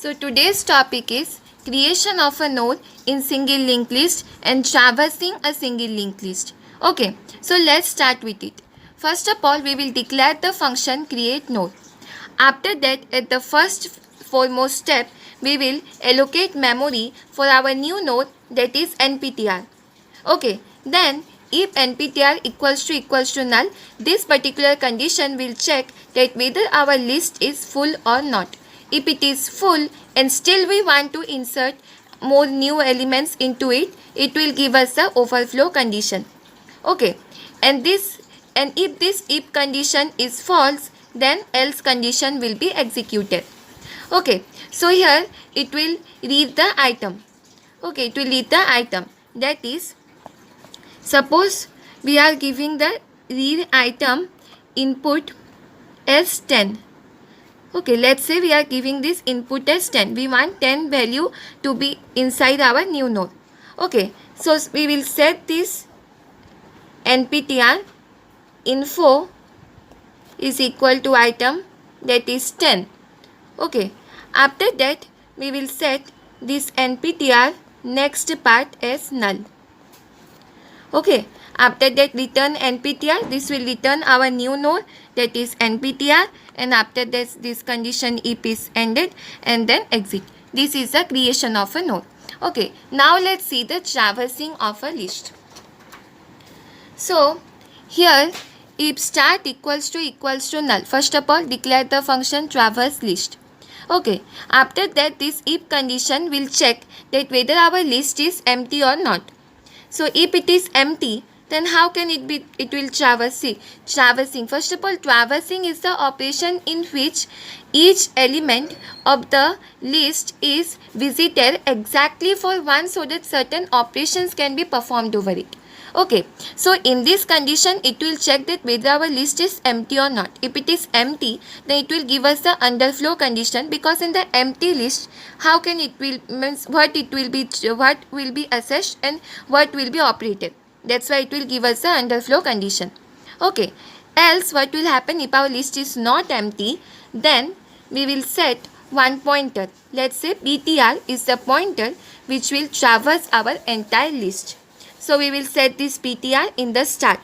So today's topic is creation of a node in single linked list and traversing a single linked list. Okay, so let's start with it. First of all, we will declare the function create node. After that, at the first foremost step, we will allocate memory for our new node, that is nptr. Okay, then if nptr equals to null, this particular condition will check that whether our list is full or not. If it is full and still we want to insert more new elements into it, it will give us a overflow condition. Okay, and if this if condition is false, then else condition will be executed. Okay, so here it will read the item. Okay, it will read the item, that is, suppose we are giving the read item input as 10. Okay, let's say we are giving this input as 10. We want 10 value to be inside our new node. Okay, so we will set this nptr info is equal to item, that is 10. Okay, after that we will set this nptr next part as null. Okay, after that return nptr, this will return our new node, that is nptr, and after this condition if is ended, and then exit. This is the creation of a node. Okay, now let's see the traversing of a list. So here if start equals to null, first of all declare the function traverse list. Okay, after that this if condition will check that whether our list is empty or not. So if it is empty, then how can it will traversing. First of all, traversing is the operation in which each element of the list is visited exactly for once so that certain operations can be performed over it. Okay, so in this condition it will check that whether our list is empty or not. If it is empty, then it will give us the underflow condition, because in the empty list how can it will means what will be assessed and what will be operated. That's why it will give us the underflow condition. Okay, else what will happen if our list is not empty, then we will set one pointer. Let's say ptr is the pointer which will traverse our entire list. So we will set this ptr in the start,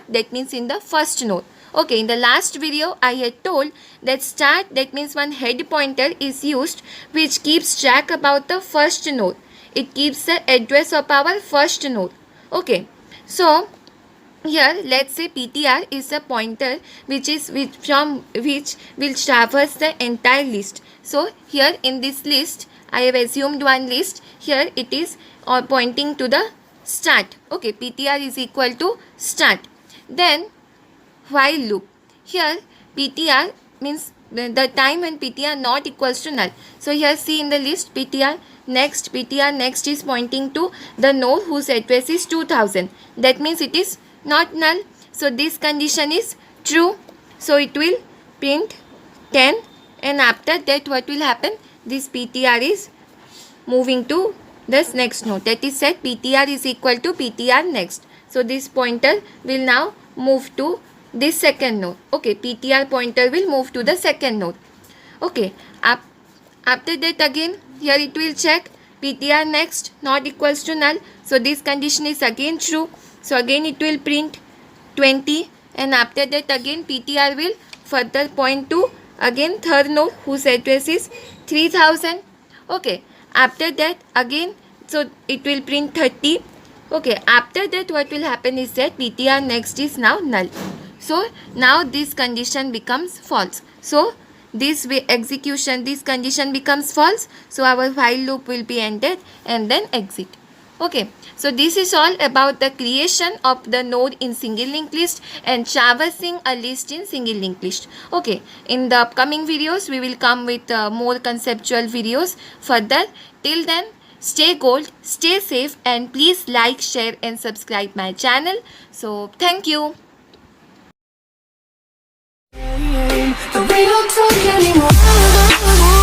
that means in the first node. Okay, in the last video I had told that start, that means one head pointer is used which keeps track about the first node. It keeps the address of our first node. Okay, so here let's say ptr is a pointer which will traverse the entire list. So here in this list I have assumed one list. Here it is pointing to the start. Okay, ptr is equal to start. Then while loop. Here ptr means the time when ptr not equals to null. So here see in the list ptr next is pointing to the node whose address is 2000. That means it is not null. So this condition is true. So it will print 10, and after that what will happen? This ptr is moving to this next node, that is set ptr is equal to ptr next. So this pointer will now move to this second node. Okay, ptr pointer will move to the second node. Okay, after that again here it will check ptr next not equals to null. So this condition is again true. So again it will print 20, and after that again ptr will further point to again third node whose address is 3000. Okay, after that again so it will print 30. Okay, after that what will happen is that ptr next is now null. So now this condition becomes false. So this way this condition becomes false. So our while loop will be ended and then exit. Okay, so this is all about the creation of the node in single linked list and traversing a list in single linked list. Okay, in the upcoming videos we will come with more conceptual videos further. Till then, stay gold, stay safe, and please like, share and subscribe my channel. So thank you. But we don't talk anymore.